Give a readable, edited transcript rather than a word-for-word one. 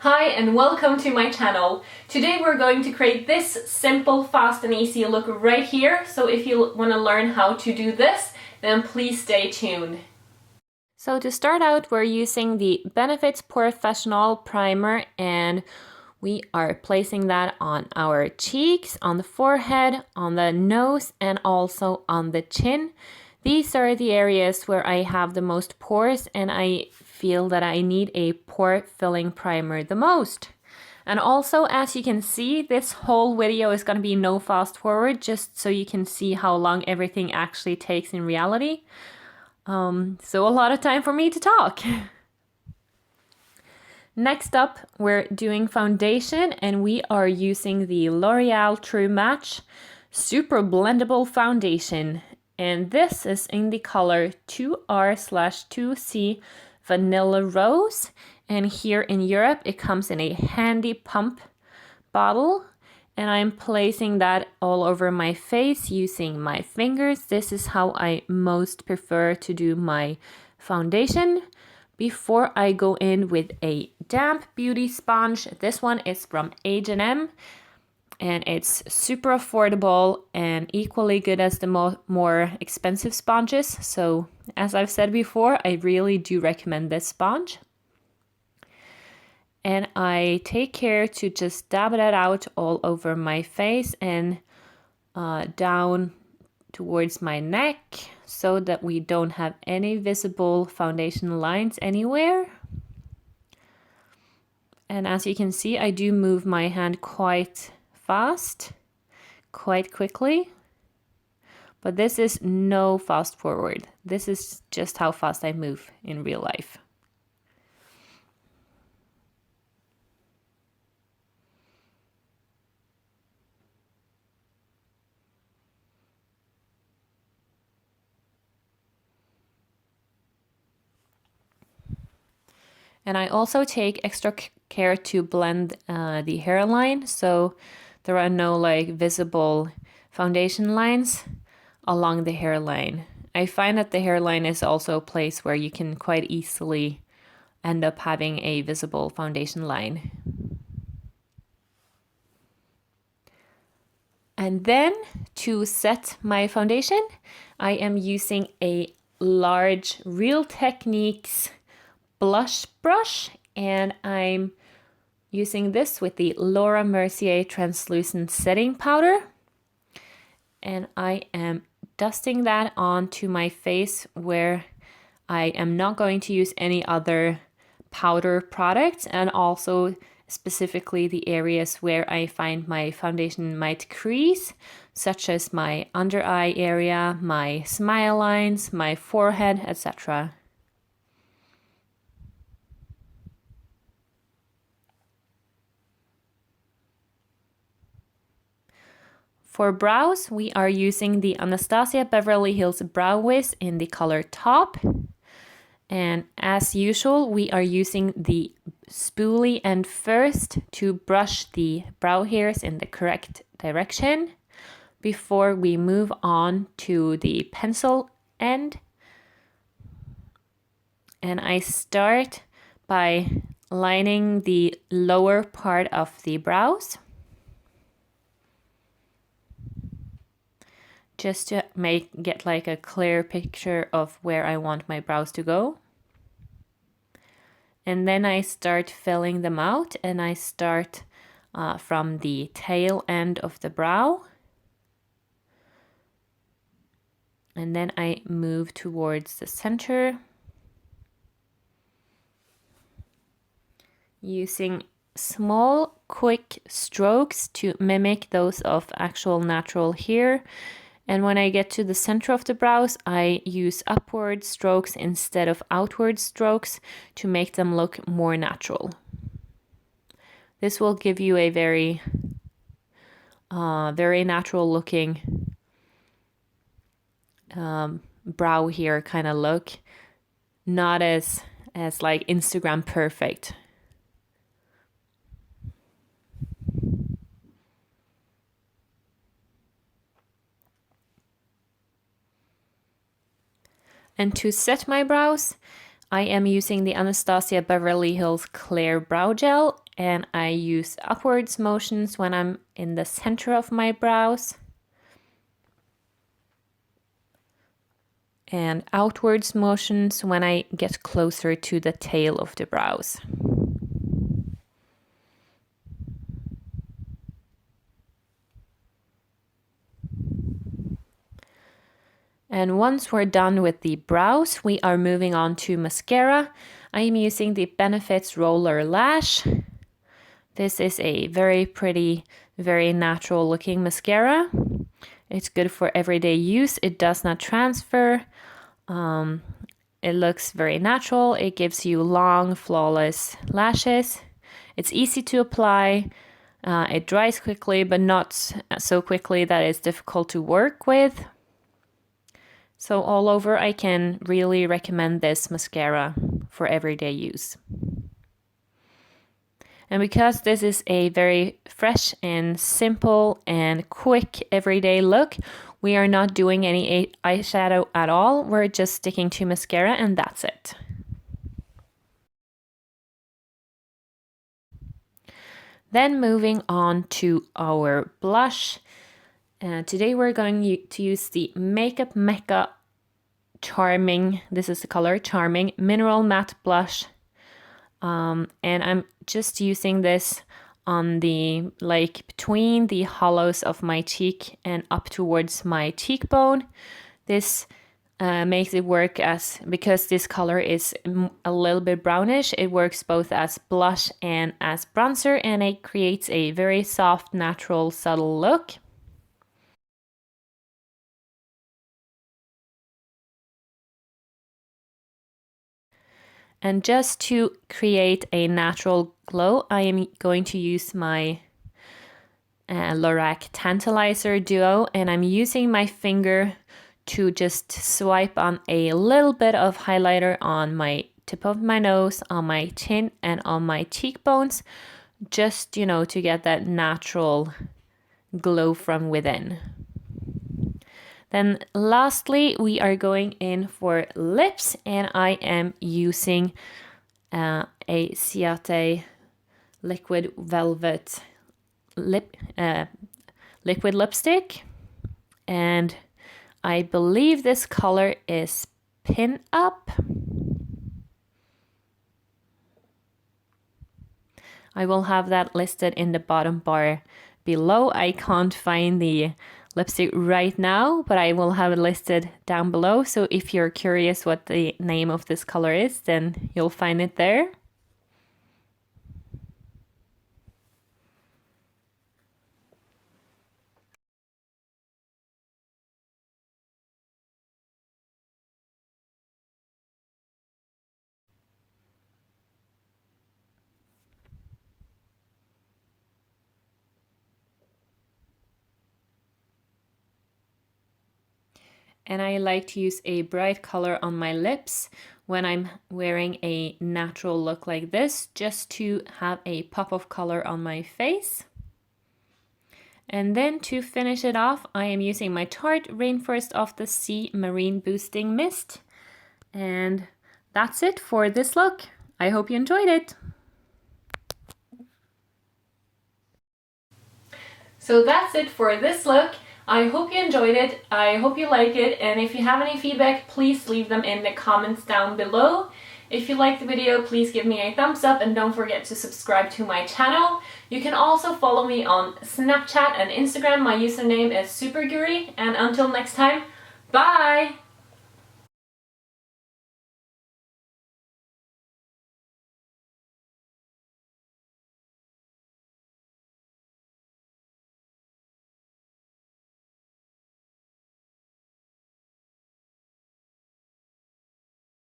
Hi and welcome to my channel. Today we're going to create this simple, fast and easy look right here. So if you want to learn how to do this, then please stay tuned. So to start out, we're using the Benefits Porefessional primer and we are placing that on our cheeks, on the forehead, on the nose and also on the chin. These are the areas where I have the most pores and I feel that I need a pore filling primer the most. And also, as you can see, this whole video is going to be no fast forward, just so you can see how long everything actually takes in reality. So a lot of time for me to talk. Next up, we're doing foundation and we are using the L'Oreal True Match Super Blendable Foundation. And this is in the color 2R/2C Vanilla Rose. And here in Europe, it comes in a handy pump bottle. And I'm placing that all over my face using my fingers. This is how I most prefer to do my foundation before I go in with a damp beauty sponge. This one is from H&M. And it's super affordable and equally good as the more expensive sponges. So as I've said before, I really do recommend this sponge. And I take care to just dab that out all over my face and down towards my neck so that we don't have any visible foundation lines anywhere. And as you can see, I do move my hand quite fast, quite quickly, but this is no fast forward. This is just how fast I move in real life. And I also take extra care to blend the hairline, so there are no visible foundation lines along the hairline. I find that the hairline is also a place where you can quite easily end up having a visible foundation line. And then to set my foundation, I am using a large Real Techniques blush brush, and I'm using this with the Mercier Translucent setting powder, and I am dusting that onto my face where I am not going to use any other powder products, and also specifically the areas where I find my foundation might crease, such as my under eye area, my smile lines, my forehead, etc. For brows, we are using the Anastasia Beverly Hills Brow Wiz in the color Taupe. And as usual, we are using the spoolie end first to brush the brow hairs in the correct direction before we move on to the pencil end. And I start by lining the lower part of the brows, just to get a clear picture of where I want my brows to go. And then I start filling them out, and I start from the tail end of the brow. And then I move towards the center, using small, quick strokes to mimic those of actual natural hair. And when I get to the center of the brows, I use upward strokes instead of outward strokes to make them look more natural. This will give you a very natural looking brow hair kind of look, not as like Instagram perfect. And to set my brows, I am using the Anastasia Beverly Hills Clear Brow Gel, and I use upwards motions when I'm in the center of my brows and outwards motions when I get closer to the tail of the brows. And once we're done with the brows, we are moving on to mascara. I am using the Benefits Roller Lash. This is a very pretty, very natural looking mascara. It's good for everyday use. It does not transfer. It looks very natural. It gives you long, flawless lashes. It's easy to apply. It dries quickly, but not so quickly that it's difficult to work with. So all over, I can really recommend this mascara for everyday use. And because this is a very fresh and simple and quick everyday look, we are not doing any eyeshadow at all. We're just sticking to mascara and that's it. Then moving on to our blush. Today we're going to use the Mekka Charming, this is the color Charming Mineral Matte Blush. And I'm just using this on the, like, between the hollows of my cheek and up towards my cheekbone. This makes it work as, because this color is a little bit brownish, it works both as blush and as bronzer, and it creates a very soft, natural, subtle look. And just to create a natural glow, I am going to use my Lorac Tantalizer Duo, and I'm using my finger to just swipe on a little bit of highlighter on my tip of my nose, on my chin, and on my cheekbones, just, you know, to get that natural glow from within. Then lastly, we are going in for lips, and I am using a Ciaté liquid velvet liquid lipstick, and I believe this color is Pin Up. I will have that listed in the bottom bar below. I can't find the lipstick right now, but I will have it listed down below. So if you're curious what the name of this color is, then you'll find it there. And I like to use a bright color on my lips when I'm wearing a natural look like this, just to have a pop of color on my face. And then to finish it off, I am using my Tarte Rainforest of the Sea Marine Boosting Mist. And that's it for this look. I hope you enjoyed it. So that's it for this look. I hope you enjoyed it, I hope you like it, and if you have any feedback, please leave them in the comments down below. If you liked the video, please give me a thumbs up and don't forget to subscribe to my channel. You can also follow me on Snapchat and Instagram. My username is Superguri, and until next time, bye!